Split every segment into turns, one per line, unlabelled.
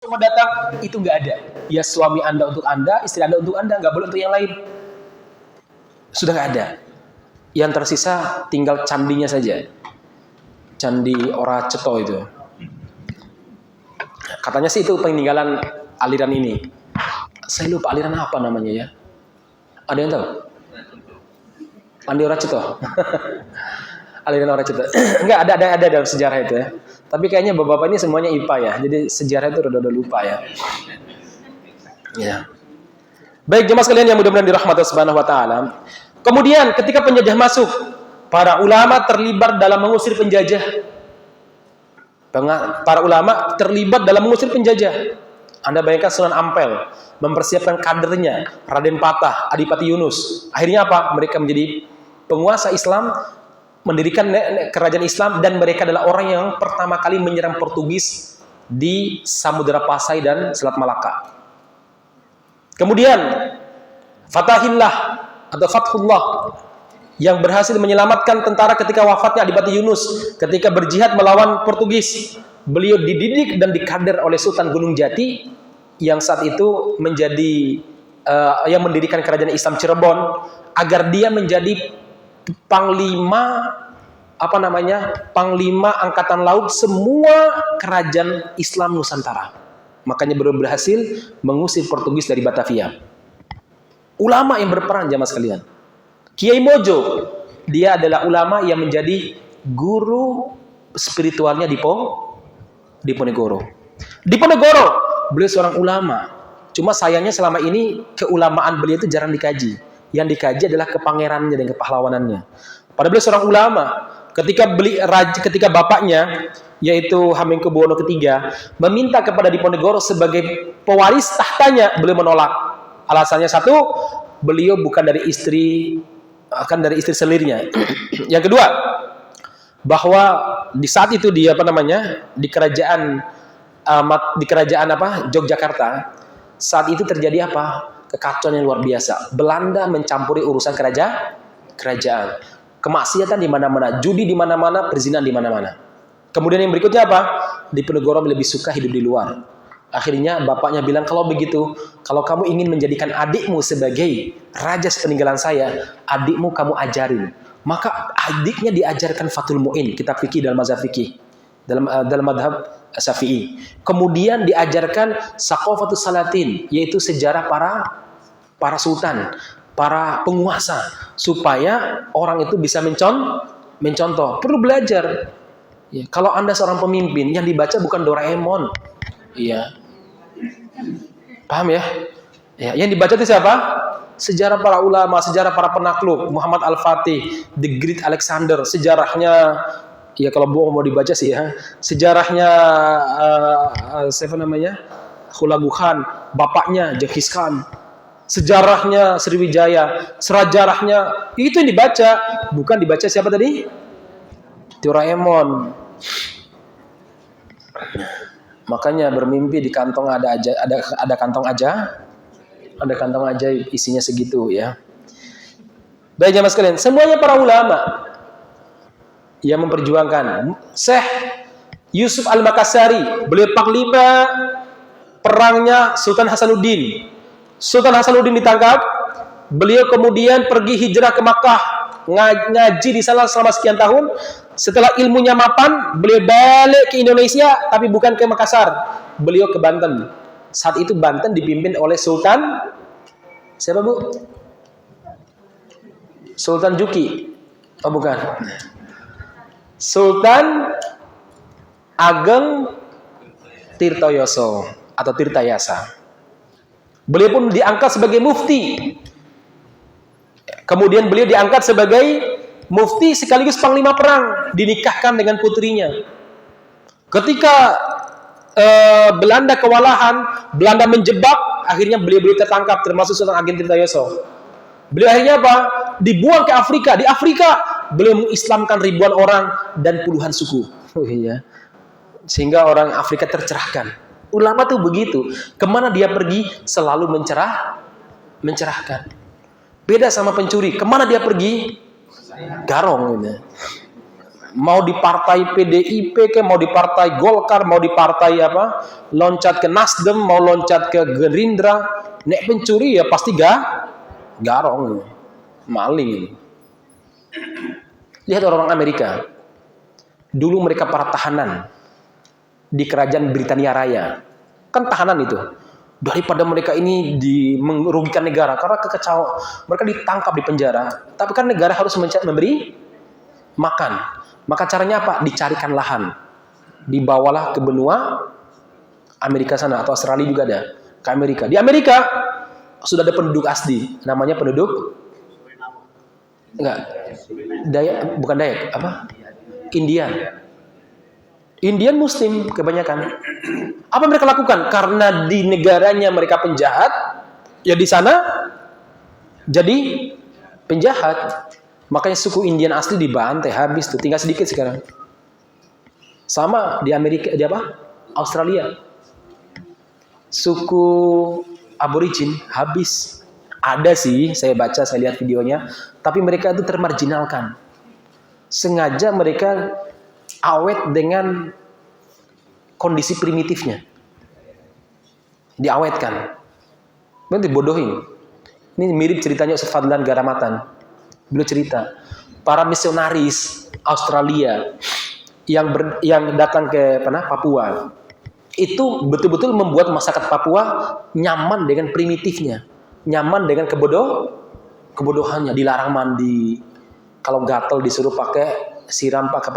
semua datang, itu nggak ada. Ya suami Anda untuk Anda, istri Anda untuk Anda, nggak boleh untuk yang lain. Sudah nggak ada. Yang tersisa tinggal candinya saja. Candi Ora Ceto itu. Katanya sih itu peninggalan aliran ini. Saya lupa aliran apa namanya ya. Ada yang tahu? Andi Ora Ceto. Aliran Ora Ceto. Enggak, ada dalam sejarah itu ya. Tapi kayaknya bapak-bapak ini semuanya IPA ya. Jadi sejarah itu udah lupa ya. Ya. Baik jemaah sekalian yang mudah-mudahan dirahmati Subhanahu wa taala. Kemudian ketika penjajah masuk, para ulama terlibat dalam mengusir penjajah. Para ulama terlibat dalam mengusir penjajah. Anda bayangkan Sunan Ampel mempersiapkan kadernya, Raden Patah, Adipati Yunus. Akhirnya apa? Mereka menjadi penguasa Islam, mendirikan kerajaan Islam, dan mereka adalah orang yang pertama kali menyerang Portugis di Samudra Pasai dan Selat Malaka. Kemudian Fatahillah atau Fathullah yang berhasil menyelamatkan tentara ketika wafatnya Adipati Yunus ketika berjihad melawan Portugis. Beliau dididik dan dikader oleh Sultan Gunung Jati yang saat itu menjadi yang mendirikan kerajaan Islam Cirebon agar dia menjadi panglima angkatan laut semua kerajaan Islam Nusantara. Makanya beliau berhasil mengusir Portugis dari Batavia. Ulama yang berperan jamaah sekalian. Kiai Mojo, dia adalah ulama yang menjadi guru spiritualnya di Ponegoro. Di Ponegoro, beliau seorang ulama. Cuma sayangnya selama ini keulamaan beliau itu jarang dikaji. Yang dikaji adalah kepangerannya dan kepahlawanannya. Padahal beliau seorang ulama. Ketika bapaknya, yaitu Hamengkubuwono III, meminta kepada Diponegoro sebagai pewaris tahtanya, beliau menolak. Alasannya satu, beliau bukan dari istri selirnya. Yang kedua, bahwa di saat itu dia di kerajaan Yogyakarta, saat itu terjadi kekacauan yang luar biasa. Belanda mencampuri urusan kerajaan. Kemaksiatan di mana-mana, judi di mana-mana, perzinahan di mana-mana. Kemudian yang berikutnya Diponegoro lebih suka hidup di luar. Akhirnya bapaknya bilang, kalau begitu, kalau kamu ingin menjadikan adikmu sebagai raja sepeninggalan saya, adikmu kamu ajarin. Maka adiknya diajarkan Fathul Mu'in, kitab fikih dalam mazhab fikih, dalam mazhab Syafi'i. Kemudian diajarkan Saqafatus Salatin, yaitu sejarah para sultan, para penguasa, supaya orang itu bisa mencontoh. Perlu belajar. Ya, kalau Anda seorang pemimpin, yang dibaca bukan Doraemon. Iya. Paham ya? Ya, yang dibaca itu siapa? Sejarah para ulama, sejarah para penakluk, Muhammad Al-Fatih, The Great Alexander, sejarahnya, ya kalau mau dibaca sih ya, sejarahnya Hulagu Khan, bapaknya Genghis Khan, sejarahnya Sriwijaya, sejarahnya itu yang dibaca, bukan dibaca siapa tadi? Doraemon. Makanya bermimpi di kantong ada kantong ajaib, isinya segitu ya. Baik jamaah sekalian, semuanya para ulama yang memperjuangkan. Syekh Yusuf Al-Makassari, beliau panglima perangnya Sultan Hasanuddin. Sultan Hasanuddin ditangkap, beliau kemudian pergi hijrah ke Makkah, ngaji di sana selama sekian tahun. Setelah ilmunya mapan, beliau balik ke Indonesia, tapi bukan ke Makassar. Beliau ke Banten. Saat itu Banten dipimpin oleh Sultan, siapa Bu? Sultan Juki. Oh bukan. Sultan Ageng Tirtoyoso atau Tirtayasa. Beliau pun diangkat sebagai mufti. Kemudian beliau diangkat sebagai mufti sekaligus panglima perang, dinikahkan dengan putrinya. Ketika Belanda kewalahan, Belanda menjebak, akhirnya beliau tertangkap, termasuk Sultan Ageng Tirtayoso. Beliau akhirnya dibuang ke Afrika. Di Afrika beliau mengislamkan ribuan orang dan puluhan suku. Sehingga orang Afrika tercerahkan. Ulama tuh begitu, kemana dia pergi selalu mencerahkan. Beda sama pencuri, kemana dia pergi garong. Mau di partai PDIP ke, mau di partai Golkar, mau di partai apa, loncat ke Nasdem, mau loncat ke Gerindra, nek pencuri ya pasti garong, maling. Lihat orang Amerika, dulu mereka para tahanan di kerajaan Britania Raya, kan tahanan itu. Daripada mereka ini merugikan negara karena kekacauan, mereka ditangkap di penjara. Tapi kan negara harus memberi makan. Maka caranya apa? Dicarikan lahan. Dibawalah ke benua Amerika sana, atau Australia juga ada. Ke Amerika. Di Amerika sudah ada penduduk asli. Namanya penduduk Dayak, bukan Dayak, apa? Indian Muslim kebanyakan. Apa mereka lakukan? Karena di negaranya mereka penjahat, ya di sana jadi penjahat. Makanya suku Indian asli dibantai habis tuh, tinggal sedikit sekarang. Sama di Amerika, di apa? Australia. Suku Aborigin habis. Ada sih, saya baca, saya lihat videonya, tapi mereka itu termarginalkan. Sengaja mereka awet dengan kondisi primitifnya. Diawetkan. Berarti dibodohin. Ini mirip ceritanya Ustaz Fadlan Garamatan. Beliau cerita, para misionaris Australia yang datang ke Papua, itu betul-betul membuat masyarakat Papua nyaman dengan primitifnya, nyaman dengan kebodohannya. Dilarang mandi, kalau gatal disuruh pakai siram, pakai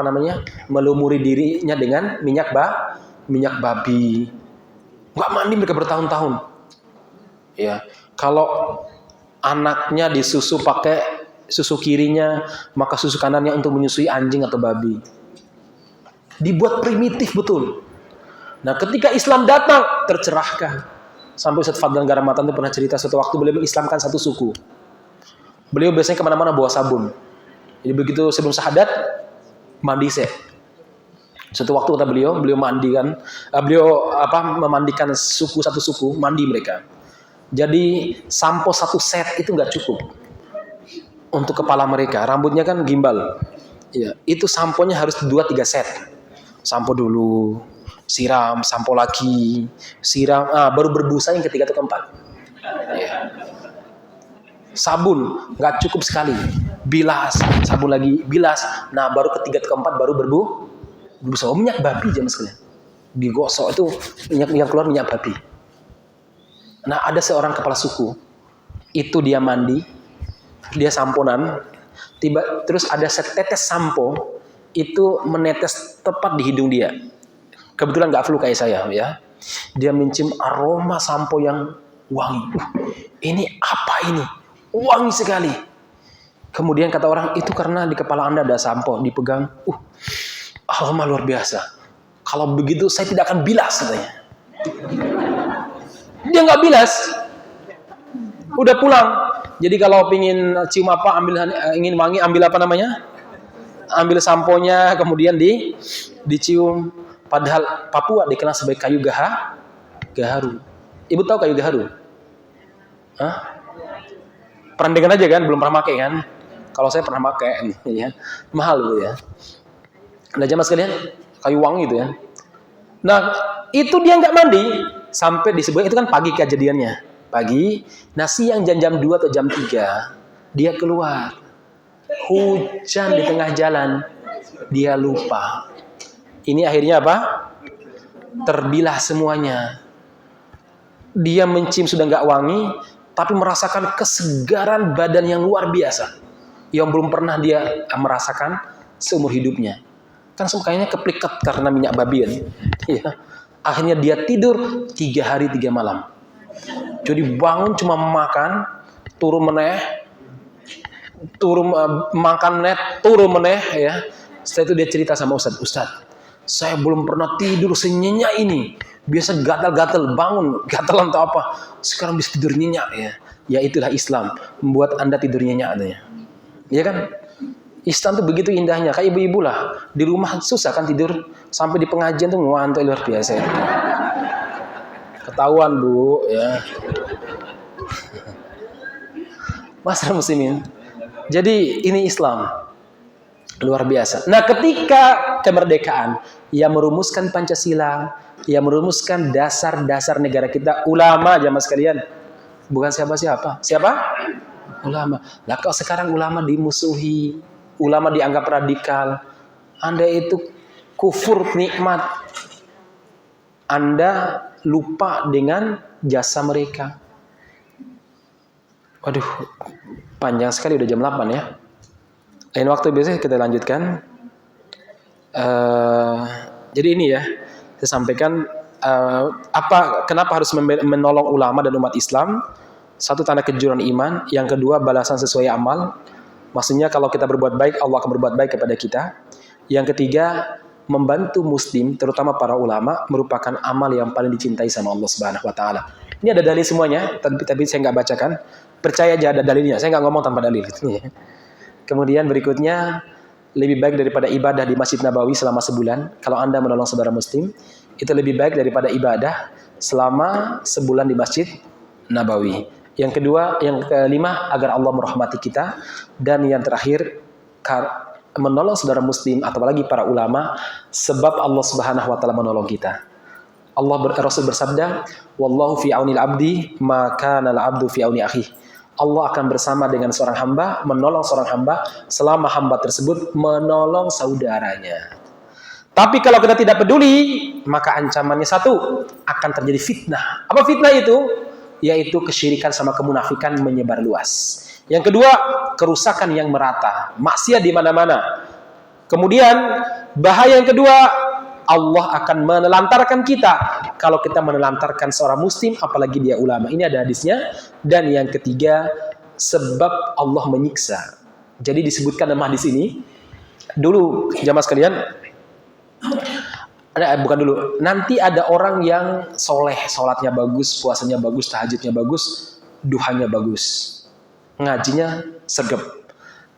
melumuri dirinya dengan minyak babi. Nggak mandi mereka bertahun-tahun. Ya, kalau anaknya disusu pakai susu kirinya, maka susu kanannya untuk menyusui anjing atau babi. Dibuat primitif betul. Nah, ketika Islam datang, tercerahkan. Sampai Ustaz Fadlan Garamatan itu pernah cerita suatu waktu beliau mengislamkan satu suku. Beliau biasanya kemana-mana bawa sabun. Jadi begitu sebelum syahadat, mandi set. Suatu waktu kata beliau mandi kan, memandikan satu suku, mandi mereka. Jadi sampo satu set itu nggak cukup untuk kepala mereka. Rambutnya kan gimbal. Ya, itu samponya harus 2-3 set. Sampo dulu, siram, sampo lagi, siram, baru berbusa yang ketiga atau keempat. Ya. Sabun nggak cukup sekali. Bilas, sabun lagi, bilas. Nah, baru ketiga atau keempat baru berbusa. Minyak babi jam sekalian. Digosok itu yang keluar minyak babi. Nah, ada seorang kepala suku. Itu dia mandi, dia samponan, terus ada setetes sampo itu menetes tepat di hidung dia. Kebetulan nggak flu kayak saya, ya. Dia mencium aroma sampo yang wangi. Ini apa ini? Wangi sekali. Kemudian kata orang, itu karena di kepala Anda ada sampo, dipegang. Aroma luar biasa. Kalau begitu saya tidak akan bilas, katanya. Dia nggak bilas. Udah pulang. Jadi kalau pingin cium apa, ingin wangi, ambil apa namanya? Ambil samponya, kemudian dicium. Padahal Papua dikenal sebagai kayu gaharu. Ibu tahu kayu gaharu? Hah? Pernah dengar aja kan, belum pernah pakai kan? Kalau saya pernah pakai, ya. Mahal Bu ya. Nah, jamaah sekalian, kayu wangi itu ya. Nah, itu dia nggak mandi sampai disebut, itu kan pagi kejadiannya. Pagi, nah siang jam 2 atau jam 3, dia keluar. Hujan di tengah jalan, dia lupa. Ini akhirnya apa? Terbilah semuanya. Dia mencium sudah nggak wangi, tapi merasakan kesegaran badan yang luar biasa, yang belum pernah dia merasakan seumur hidupnya. Kan kayaknya kepliket karena minyak babi kan. Ya. Akhirnya dia tidur 3 hari 3 malam. Jadi bangun cuma makan, turun meneh, makan meneh, turun meneh, ya. Setelah itu dia cerita sama Ustaz, saya belum pernah tidur senyenyak ini. Biasa gatal-gatal, bangun gatal atau apa. Sekarang bisa tidur nyenyak, ya. Ya itulah Islam, membuat Anda tidur nyenyak adanya. Ya kan? Islam tuh begitu indahnya. Kayak ibu-ibu lah, di rumah susah kan tidur, sampai di pengajian tuh ngantuk luar biasa. Ya. Ketahuan Bu, ya. Masyarakat muslimin. Jadi ini Islam. Luar biasa. Nah, ketika kemerdekaan, yang merumuskan Pancasila, yang merumuskan dasar-dasar negara kita, ulama jamaah sekalian. Bukan siapa-siapa. Siapa? Ulama. Lah kok sekarang ulama dimusuhi, ulama dianggap radikal. Anda itu kufur nikmat. Anda lupa dengan jasa mereka. Waduh, panjang sekali udah jam 8 ya. Lain waktu biasanya kita lanjutkan. Jadi ini ya, saya sampaikan kenapa harus menolong ulama dan umat Islam. Satu, tanda kejujuran iman. Yang kedua, balasan sesuai amal. Maksudnya kalau kita berbuat baik, Allah akan berbuat baik kepada kita. Yang ketiga, membantu muslim, terutama para ulama, merupakan amal yang paling dicintai sama Allah Subhanahu wa taala. Ini ada dalil semuanya, tapi saya nggak bacakan. Percaya aja ada dalilnya. Saya nggak ngomong tanpa dalil. Kemudian berikutnya, lebih baik daripada ibadah di Masjid Nabawi selama sebulan. Kalau Anda menolong saudara muslim, itu lebih baik daripada ibadah selama sebulan di Masjid Nabawi. Yang kedua, yang kelima, agar Allah merahmati kita. Dan yang terakhir, menolong saudara muslim atau apalagi para ulama, sebab Allah Subhanahu wa taala menolong kita. Rasul bersabda, "Wallahu fi aunil abdi, ma kana al-'abdu fi auni akhihi." Allah akan bersama dengan seorang hamba, menolong seorang hamba selama hamba tersebut menolong saudaranya. Tapi kalau kita tidak peduli, maka ancamannya satu, akan terjadi fitnah. Apa fitnah itu? Yaitu kesyirikan sama kemunafikan menyebar luas. Yang kedua, kerusakan yang merata, maksiat di mana-mana. Kemudian bahaya yang kedua, Allah akan menelantarkan kita kalau kita menelantarkan seorang muslim, apalagi dia ulama. Ini ada hadisnya. Dan yang ketiga, sebab Allah menyiksa. Jadi disebutkan dalam hadis ini, dulu jamaah sekalian, bukan dulu, nanti ada orang yang soleh, sholatnya bagus, puasanya bagus, tahajudnya bagus, duhanya bagus, ngajinya sergap,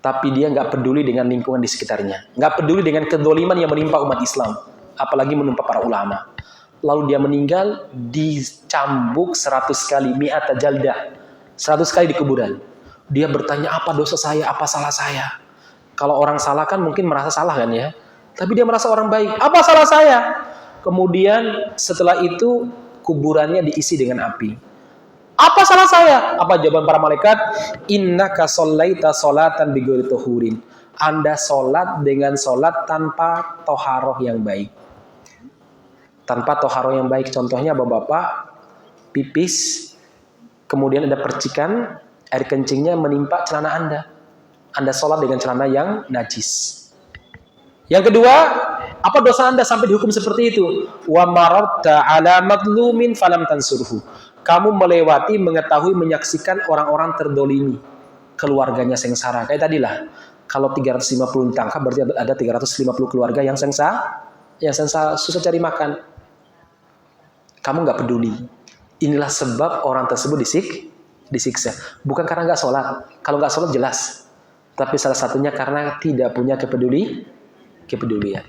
tapi dia nggak peduli dengan lingkungan di sekitarnya, nggak peduli dengan kedoliman yang menimpa umat Islam, apalagi menimpa para ulama. Lalu dia meninggal, dicambuk 100 kali, mi'ata jaldah, 100 kali di kuburan. Dia bertanya, apa dosa saya, apa salah saya? Kalau orang salah kan mungkin merasa salah kan ya, tapi dia merasa orang baik, apa salah saya? Kemudian setelah itu kuburannya diisi dengan api. Apa salah saya? Apa jawaban para malaikat? Innaka shallaita sholatan bighairi tuhurin. Anda sholat dengan sholat tanpa toharoh yang baik. Tanpa toharoh yang baik. Contohnya bapak-bapak pipis, kemudian ada percikan air kencingnya menimpa celana Anda. Anda sholat dengan celana yang najis. Yang kedua, apa dosa Anda sampai dihukum seperti itu? Wa mararta ala madlumin falam tansurhu. Kamu melewati, mengetahui, menyaksikan orang-orang terdolimi, keluarganya sengsara. Kayak tadilah, kalau 350 ditangkap berarti ada 350 keluarga yang sengsara, susah cari makan. Kamu nggak peduli. Inilah sebab orang tersebut disiksa. Bukan karena nggak sholat. Kalau nggak sholat jelas. Tapi salah satunya karena tidak punya kepedulian.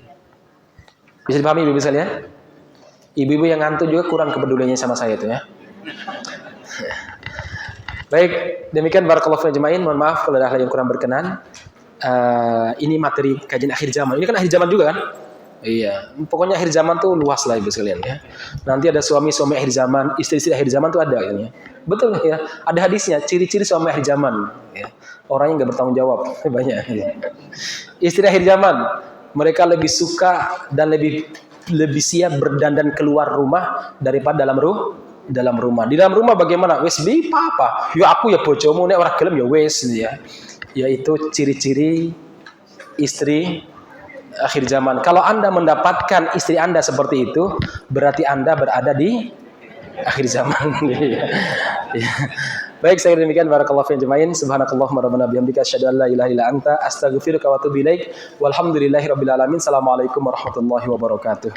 Bisa dipahami ibu-ibu sekalian? Ibu-ibu yang ngantuk juga kurang kepeduliannya sama saya itu ya. Baik, demikian barakallahu fiikum ajmain. Mohon maaf kalau ada hal yang kurang berkenan. Ini materi kajian akhir zaman. Ini kan akhir zaman juga kan? Iya, pokoknya akhir zaman tuh luas lah ibu sekalian ya. Nanti ada suami-suami akhir zaman, istri-istri akhir zaman tuh ada ya. Betul ya, ada hadisnya, ciri-ciri suami akhir zaman ya. Orangnya nggak bertanggung jawab, banyak ya. Istri akhir zaman, mereka lebih suka dan lebih siap berdandan keluar rumah daripada dalam rumah. Di dalam rumah bagaimana? Wes bi apa? Ya aku ya bojomu, nek ora gelem ya wes ya. Yaitu ciri-ciri istri akhir zaman. Kalau Anda mendapatkan istri Anda seperti itu, berarti Anda berada di akhir zaman. Baik, saya demikian barakallahu fiikum ajmain. Subhanakallahumma rabbana bihamdika asyhadu an la ilaha illa anta astaghfiruka wa atubu ilaik. Walhamdulillahirabbil alamin. Assalamualaikum warahmatullahi wabarakatuh.